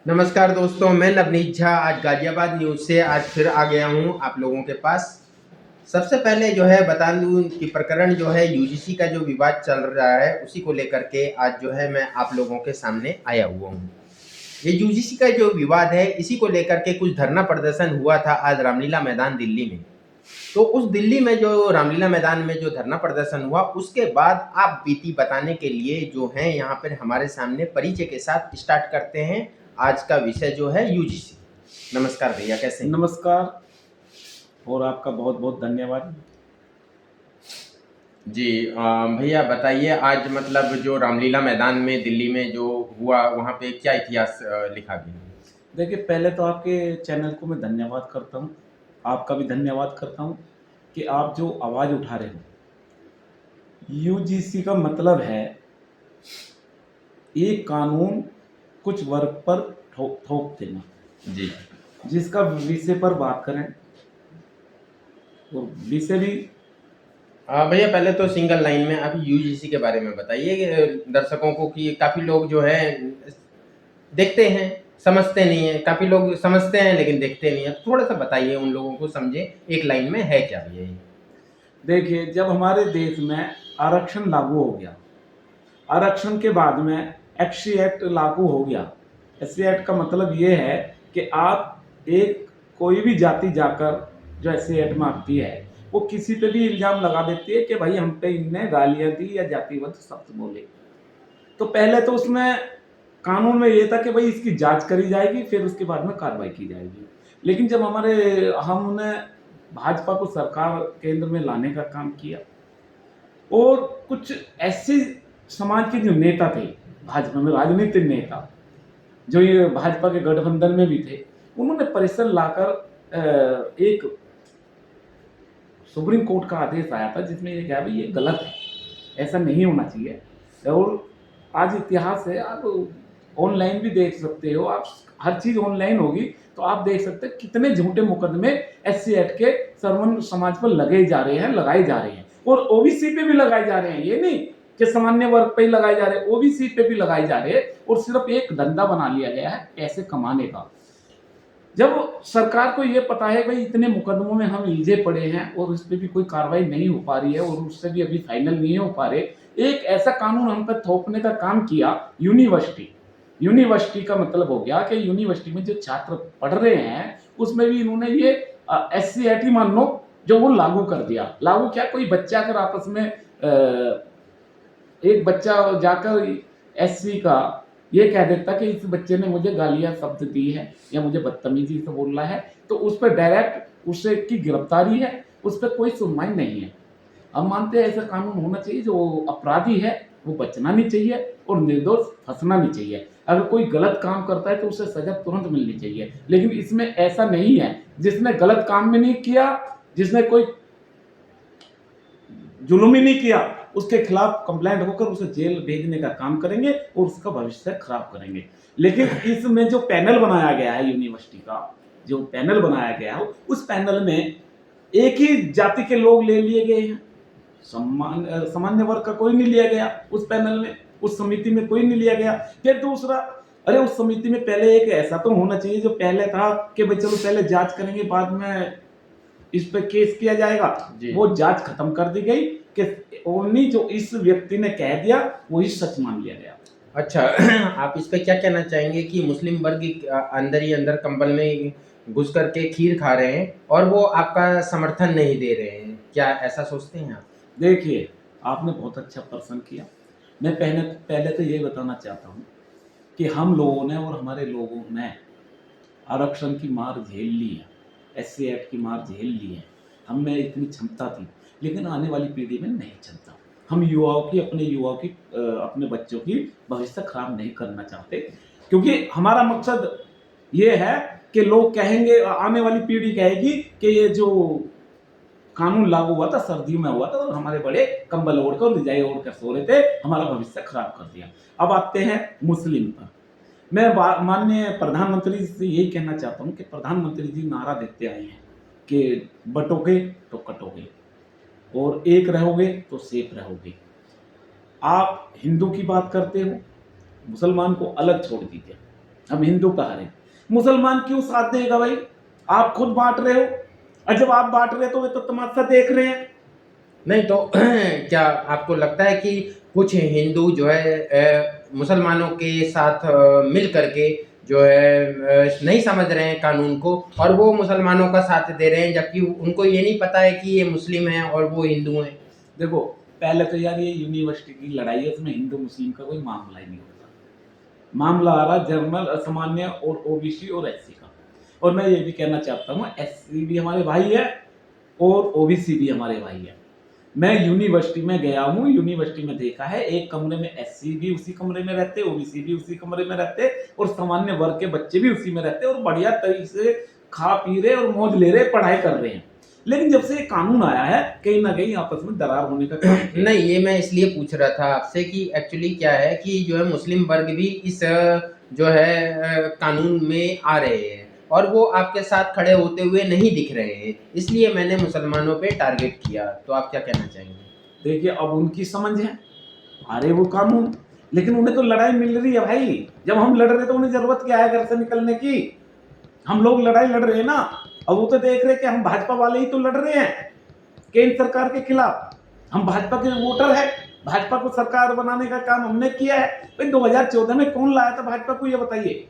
नमस्कार दोस्तों, मैं नवनीत झा आज गाज़ियाबाद न्यूज़ से आज फिर आ गया हूँ आप लोगों के पास। सबसे पहले जो है बता दूँ कि प्रकरण जो है यूजीसी का जो विवाद चल रहा है उसी को लेकर के आज जो है मैं आप लोगों के सामने आया हुआ हूँ। ये यूजीसी का जो विवाद है इसी को लेकर के कुछ धरना प्रदर्शन हुआ था आज रामलीला मैदान दिल्ली में। तो उस दिल्ली में जो रामलीला मैदान में जो धरना प्रदर्शन हुआ उसके बाद आप बीती बताने के लिए जो हैं यहाँ पर हमारे सामने परिचय के साथ स्टार्ट करते हैं। आज का विषय जो है यूजीसी। नमस्कार भैया, कैसे हैं? नमस्कार और आपका बहुत बहुत धन्यवाद। जी भैया बताइए, आज मतलब जो रामलीला मैदान में दिल्ली में जो हुआ वहाँ पे क्या इतिहास लिखा गया? देखिए, पहले तो आपके चैनल को मैं धन्यवाद करता हूँ, आपका भी धन्यवाद करता हूँ कि आप जो आवाज़ उठा रहे हो। यूजीसी का मतलब है एक कानून कुछ वर्ग पर थोप देना, जी जिसका विषय पर बात करें और विषय भी। भैया पहले तो सिंगल लाइन में आप यूजीसी के बारे में बताइए कि दर्शकों को, कि काफ़ी लोग जो है देखते हैं समझते नहीं है, काफ़ी लोग समझते हैं लेकिन देखते नहीं है, तो थोड़ा सा बताइए उन लोगों को समझे एक लाइन में है क्या भैया ये? देखिए, जब हमारे देश में आरक्षण लागू हो गया, आरक्षण के बाद में एससी एक्ट लागू हो गया। एससी एक्ट का मतलब ये है कि आप एक कोई भी जाति जाकर जो एससी एक्ट में आती है वो किसी पे भी इल्जाम लगा देती है कि भाई हम पे इनने गालियां दी या जातिवाद शब्द बोले। तो पहले तो उसमें कानून में ये था कि भाई इसकी जांच करी जाएगी, फिर उसके बाद में कार्रवाई की जाएगी। लेकिन जब हमने भाजपा को सरकार केंद्र में लाने का काम किया और कुछ ऐसे समाज के जो नेता थे, भाजपा में राजनीतिक नेता, जो ये भाजपा के गठबंधन में भी थे, उन्होंने परिसर लाकर एक सुप्रीम कोर्ट का आदेश आया था जिसमें ये कहा भाई ये गलत है, ऐसा नहीं होना चाहिए। और आज इतिहास है, आप ऑनलाइन भी देख सकते हो, आप हर चीज ऑनलाइन होगी तो आप देख सकते हैं कितने झूठे मुकदमे एससी एक्ट के सर्वन समाज पर लगाए जा रहे हैं और ओबीसी पे भी लगाए जा रहे हैं। ये नहीं कि सामान्य वर्ग पे ही लगाए जा रहे हैं, ओबीसी पे भी लगाए जा रहे हैं। और सिर्फ एक धंधा बना लिया गया है पैसे कमाने का। जब सरकार को ये पता है भाई इतने मुकदमों में हम उलझे पड़े हैं और उस पर भी कोई कार्रवाई नहीं हो पा रही है और उससे भी अभी फाइनल नहीं हो पा रहे, एक ऐसा कानून हम पर थोपने का काम किया। यूनिवर्सिटी यूनिवर्सिटी का मतलब हो गया कि यूनिवर्सिटी में जो छात्र पढ़ रहे हैं उसमें भी इन्होंने ये SC मान लो जो वो लागू कर दिया। लागू क्या, कोई बच्चा अगर आपस में एक बच्चा जाकर SC का ये कह देता कि इस बच्चे ने मुझे गालियां शब्द दी है या मुझे बदतमीजी से बोल रहा है, तो उस पर डायरेक्ट उससे की गिरफ्तारी है, उस पर कोई सुनवाई नहीं है। हम मानते हैं ऐसा कानून होना चाहिए, जो अपराधी है वो बचना नहीं चाहिए और निर्दोष फंसना नहीं चाहिए। अगर कोई गलत काम करता है तो उसे सजा तुरंत मिलनी चाहिए, लेकिन इसमें ऐसा नहीं है। जिसने गलत काम में नहीं किया, जिसने कोई जुल्म ही नहीं किया, उसके खिलाफ कंप्लेंट होकर उसे जेल भेजने का काम करेंगे और उसका भविष्य खराब करेंगे। लेकिन इसमें जो पैनल बनाया गया है यूनिवर्सिटी का, जो पैनल बनाया गया है उस पैनल में एक ही जाति के लोग ले लिए गए हैं, सामान्य वर्ग का कोई नहीं लिया गया उस पैनल में, उस समिति में कोई नहीं लिया गया। फिर दूसरा, अरे उस समिति में पहले एक ऐसा तो होना चाहिए जो पहले था कि भाई चलो पहले जांच करेंगे बाद में इस पे केस किया जाएगा। वो जांच खत्म कर दी गई कि ओनली जो इस व्यक्ति ने कह दिया वही सच मान लिया गया। अच्छा आप इस पे क्या कहना चाहेंगे कि मुस्लिम वर्ग अंदर ही अंदर कंबल में घुस करके खीर खा रहे हैं और वो आपका समर्थन नहीं दे रहे हैं, क्या ऐसा सोचते हैं आप? देखिए, आपने बहुत अच्छा प्रश्न किया। मैं पहले पहले तो ये बताना चाहता हूँ कि हम लोगों ने और हमारे लोगों ने आरक्षण की मार झेल ली है, SC एक्ट की मार झेल ली है। हम में इतनी क्षमता थी, लेकिन आने वाली पीढ़ी में नहीं क्षमता। हम युवाओं की अपने बच्चों की भविष्य खराब नहीं करना चाहते, क्योंकि हमारा मकसद ये है कि लोग कहेंगे, आने वाली पीढ़ी कहेगी कि ये जो कानून लागू हुआ था सर्दियों में हुआ था और हमारे बड़े कंबल ओढ़कर रजाई ओढ़कर सो रहे थे, हमारा भविष्य खराब कर दिया। अब आते हैं मुस्लिम पर। मैं माननीय प्रधानमंत्री से यही कहना चाहता हूँ कि प्रधानमंत्री जी नारा देते आए हैं कि बटोगे तो कटोगे और एक रहोगे तो सेफ रहोगे। आप हिंदू की बात करते हो, मुसलमान को अलग छोड़ दीजिए। हम हिंदू कहा रहे हैं। मुसलमान क्यों साथ देगा भाई? आप खुद बांट रहे हो, और जब आप बांट रहे हो तो वे तो तमाशा देख रहे हैं। नहीं तो क्या आपको लगता है कि कुछ हिंदू जो है मुसलमानों के साथ मिल करके जो है नहीं समझ रहे हैं कानून को, और वो मुसलमानों का साथ दे रहे हैं, जबकि उनको ये नहीं पता है कि ये मुस्लिम हैं और वो हिंदू हैं? देखो, पहले तो यार ये यूनिवर्सिटी की लड़ाई है, इसमें हिंदू मुस्लिम का कोई मामला ही नहीं होता। मामला आ रहा जनरल, असामान्य और ओबीसी और एससी का। और मैं ये भी कहना चाहता हूँ, एससी भी हमारे भाई है और ओबीसी भी हमारे भाई है। मैं यूनिवर्सिटी में गया हूँ, यूनिवर्सिटी में देखा है, एक कमरे में एससी भी उसी कमरे में रहते, ओबीसी भी उसी कमरे में रहते, और सामान्य वर्ग के बच्चे भी उसी में रहते, और बढ़िया तरीके से खा पी रहे और मौज ले रहे, पढ़ाई कर रहे हैं। लेकिन जब से ये कानून आया है, कहीं ना कहीं आपस में दरार होने का काम किया। नहीं, ये मैं इसलिए पूछ रहा था आपसे कि एक्चुअली क्या है कि जो है मुस्लिम वर्ग भी इस जो है कानून में आ रहे हैं, और वो आपके साथ खड़े होते हुए नहीं दिख रहे हैं, इसलिए मैंने मुसलमानों पे टारगेट किया। तो आप क्या कहना चाहेंगे? देखिए, अब उनकी समझ है, अरे वो कानून, लेकिन उन्हें तो लड़ाई मिल रही है भाई। जब हम लड़ रहे तो उन्हें जरूरत क्या है घर से निकलने की? हम लोग लड़ाई लड़ रहे हैं ना। अब वो तो देख रहे हैं कि हम भाजपा वाले ही तो लड़ रहे हैं केंद्र सरकार के खिलाफ। हम भाजपा के वोटर है, भाजपा को सरकार बनाने का काम हमने किया है। भाई 2014 में कौन लाया था भाजपा को, ये बताइए?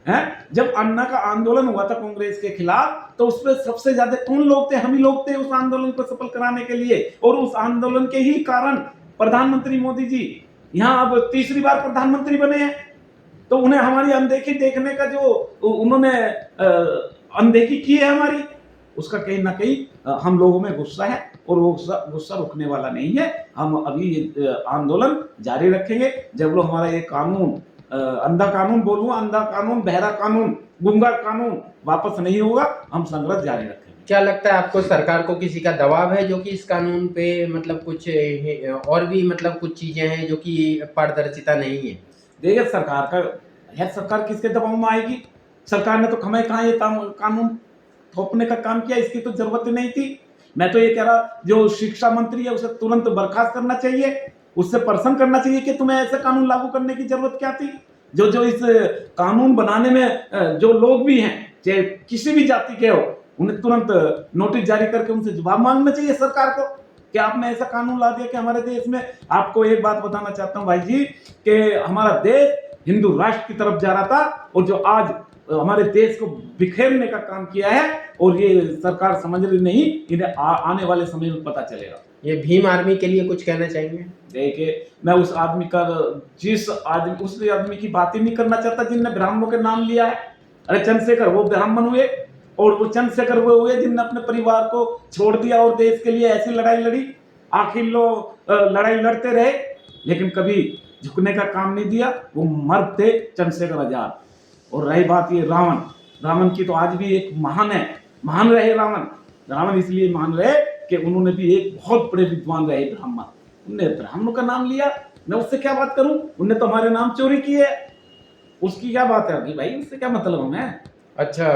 हैं? जब अन्ना का आंदोलन हुआ था कांग्रेस के खिलाफ, तो उसमें सबसे ज्यादा कौन लोग थे? हम ही लोग थे उस आंदोलन को सफल कराने के लिए, और उस आंदोलन के ही कारण प्रधानमंत्री मोदी जी यहाँ अब तीसरी बार प्रधानमंत्री बने हैं। तो उन्हें हमारी अनदेखी देखने का जो उन्होंने अनदेखी की है हमारी, उसका कहीं ना कहीं हम लोगों में गुस्सा है, और वो गुस्सा रुकने वाला नहीं है। हम अभी ये आंदोलन जारी रखेंगे जब लोग हमारा ये कानून, अंधा कानून बोलूं, अंधा कानून, बहरा कानून, गूंगा कानून वापस नहीं होगा, हम संघर्ष जारी रखेंगे। क्या लगता है आपको, सरकार को किसी का दबाव है जो कि इस कानून पे मतलब कुछ और भी मतलब कुछ चीजें हैं जो कि पारदर्शिता नहीं है? देखिए, सरकार का है, सरकार किसके दबाव में आएगी? सरकार ने तो हमें कहा ये कानून थोपने का काम किया, इसकी तो जरूरत ही नहीं थी। मैं तो ये कह रहा, जो शिक्षा मंत्री है उसे तुरंत बर्खास्त करना चाहिए, उससे प्रश्न करना चाहिए कि तुम्हें ऐसा कानून लागू करने की जरूरत क्या थी। जो जो इस कानून बनाने में जो लोग भी हैं, चाहे किसी भी जाति के हो, उन्हें तुरंत नोटिस जारी करके उनसे जवाब मांगना चाहिए सरकार को कि आपने ऐसा कानून ला दिया कि हमारे देश में। आपको एक बात बताना चाहता हूं भाई जी, कि हमारा देश हिंदू राष्ट्र की तरफ जा रहा था, और जो आज हमारे देश को बिखेरने का काम किया है, और ये सरकार समझ रही नहीं, इन्हें आने वाले समय में पता चलेगा। ये भीम आर्मी के लिए कुछ कहना चाहेंगे? देखिए, मैं उस आदमी का, उस आदमी की बात ही नहीं करना चाहता जिनने ब्राह्मणों के नाम लिया है। अरे चंद्रशेखर वो ब्राह्मण हुए, और वो चंद्रशेखर वो हुए जिनने अपने परिवार को छोड़ दिया और देश के लिए ऐसी लड़ाई लड़ी। आखिर लोग लड़ाई लड़ते रहे, लेकिन कभी झुकने का काम नहीं दिया। वो मर्द थे चंद्रशेखर आजाद। और रही बात ये रावण, रावण की तो आज भी एक महान है, महान रहे रावण इसलिए महान रहे कि उन्होंने भी एक बहुत बड़े विद्वान रहे ब्राह्मण। उनने ब्राह्मणों का नाम लिया, मैं उससे क्या बात करूं? उनने तो हमारे नाम चोरी किए, उसकी क्या बात है भाई? उससे क्या मतलब हमें? अच्छा,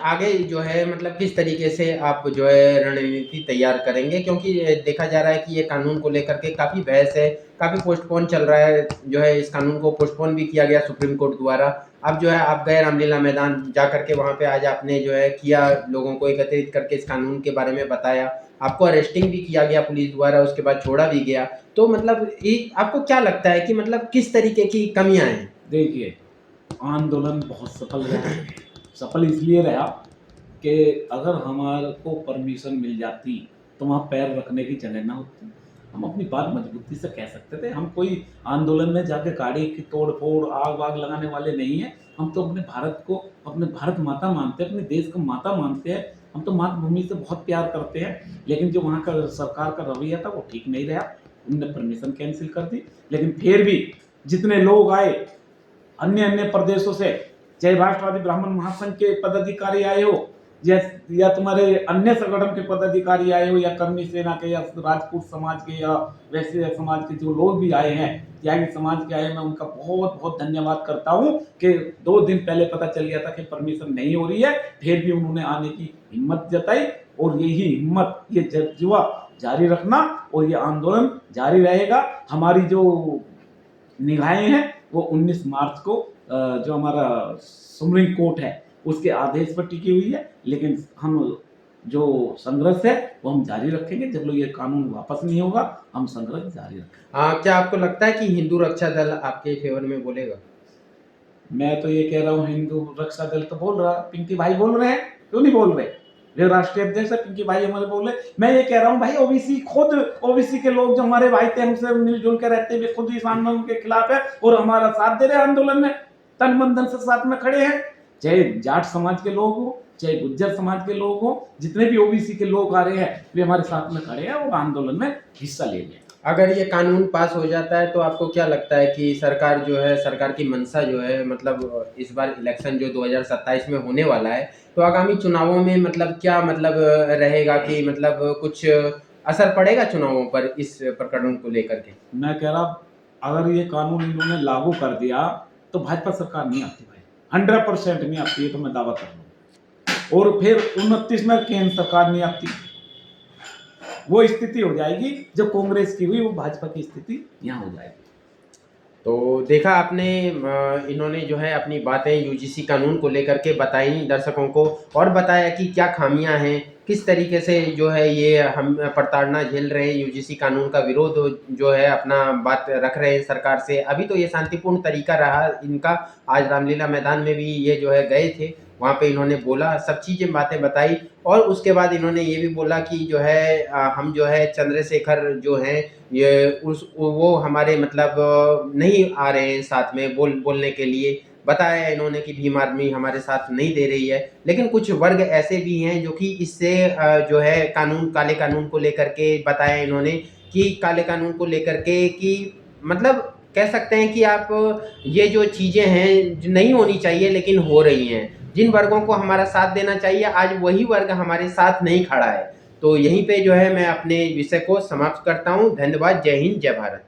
आगे जो है मतलब किस तरीके से आप जो है रणनीति तैयार करेंगे, क्योंकि देखा जा रहा है कि ये कानून को लेकर के काफ़ी बहस है, काफ़ी पोस्टपोन चल रहा है, जो है इस कानून को पोस्टपोन भी किया गया सुप्रीम कोर्ट द्वारा। अब जो है आप गए रामलीला मैदान जा करके, वहाँ पे आज आपने जो है किया, लोगों को एकत्रित करके इस कानून के बारे में बताया, आपको अरेस्टिंग भी किया गया पुलिस द्वारा, उसके बाद छोड़ा भी गया। तो मतलब आपको क्या लगता है कि मतलब किस तरीके की कमियाँ हैं? देखिए, आंदोलन बहुत सफल रहा। सफल इसलिए रहा कि अगर हमारे को परमिशन मिल जाती तो वहाँ पैर रखने की जगह ना होती, हम अपनी बात मजबूती से कह सकते थे। हम कोई आंदोलन में जाके गाड़ी की तोड़ फोड़, आग वाग लगाने वाले नहीं हैं। हम तो अपने भारत को, अपने भारत माता मानते हैं, अपने देश को माता मानते हैं। हम तो मातृभूमि से बहुत प्यार करते हैं। लेकिन जो वहाँ का सरकार का रवैया था वो ठीक नहीं रहा, उनने परमिशन कैंसिल कर दी। लेकिन फिर भी जितने लोग आए अन्य अन्य प्रदेशों से, चाहे राष्ट्रवादी ब्राह्मण महासंघ के पदाधिकारी आए हो, या तुम्हारे अन्य संगठन के पदाधिकारी आए हो, या कर्मी सेना के, या राजपूत समाज के, या वैश्य समाज के जो लोग भी आए हैं, त्यागी समाज के आए, मैं उनका बहुत बहुत धन्यवाद करता हूं कि 2 दिन पहले पता चल गया था कि परमिशन नहीं हो रही है, फिर भी उन्होंने आने की हिम्मत जताई। और यही हिम्मत, ये जज्बा जारी रखना, और ये आंदोलन जारी रहेगा। हमारी जो निगाहें हैं वो 19 मार्च को जो हमारा सुप्रीम कोर्ट है उसके आदेश पर टिकी हुई है, लेकिन हम जो संघर्ष है वो हम जारी रखेंगे। जब लोग ये कानून वापस नहीं होगा हम संघर्ष जारी रखेंगे। क्या आपको लगता है कि हिंदू रक्षा दल आपके फेवर में बोलेगा? मैं तो ये कह रहा हूँ हिंदू रक्षा दल तो बोल रहा, पिंकी भाई बोल रहे हैं, क्यों नहीं बोल रहे? जो राष्ट्रीय अध्यक्ष है पिंकी भाई हमारे बोल रहे। मैं ये कह रहा हूँ भाई ओबीसी खुद, ओबीसी के लोग जो हमारे भाई थे हमसे मिलजुल के रहते हुए खुद इस आंदोलन के खिलाफ है और हमारा साथ दे रहे आंदोलन में, तन मन धन से साथ में खड़े हैं। चाहे जाट समाज के लोग हो, चाहे गुज्जर समाज के लोग हो, जितने भी ओबीसी के लोग आ रहे हैं वे हमारे साथ में खड़े हैं और आंदोलन में हिस्सा ले रहे हैं। अगर ये कानून पास हो जाता है तो आपको क्या लगता है कि सरकार जो है, सरकार की मंशा जो है, मतलब इस बार इलेक्शन जो 2027 में होने वाला है, तो आगामी चुनावों में मतलब क्या मतलब रहेगा कि मतलब कुछ असर पड़ेगा चुनावों पर इस प्रकरण को लेकर के? मैं कह रहा अगर ये कानून इन्होंने लागू कर दिया तो भाजपा सरकार नहीं आती भाई, 100% नहीं आती है तो मैं दावा कर रहा हूँ। और फिर 29 में केंद्र सरकार नहीं आती, वो स्थिति हो जाएगी जो कांग्रेस की हुई वो भाजपा की स्थिति यहाँ हो जाएगी। तो देखा आपने, इन्होंने जो है अपनी बातें यूजीसी कानून को लेकर के बताई दर्शकों को और बताया कि क्या खामियां हैं, किस तरीके से जो है ये हम प्रताड़ना झेल रहे हैं, यूजीसी कानून का विरोध जो है अपना बात रख रहे हैं सरकार से। अभी तो ये शांतिपूर्ण तरीका रहा इनका, आज रामलीला मैदान में भी ये जो है गए थे, वहाँ पे इन्होंने बोला, सब चीज़ें बातें बताई और उसके बाद इन्होंने ये भी बोला कि जो है हम जो है चंद्रशेखर जो हैं ये वो हमारे मतलब नहीं आ रहे हैं साथ में बोलने के लिए। बताया इन्होंने कि भीम आर्मी हमारे साथ नहीं दे रही है, लेकिन कुछ वर्ग ऐसे भी हैं जो कि इससे जो है काले कानून को लेकर के बताया इन्होंने कि काले कानून को लेकर के कि मतलब कह सकते हैं कि आप ये जो चीज़ें हैं जो नहीं होनी चाहिए लेकिन हो रही हैं, जिन वर्गों को हमारा साथ देना चाहिए आज वही वर्ग हमारे साथ नहीं खड़ा है। तो यहीं पे जो है मैं अपने विषय को समाप्त करता हूँ। धन्यवाद। जय हिंद, जय भारत।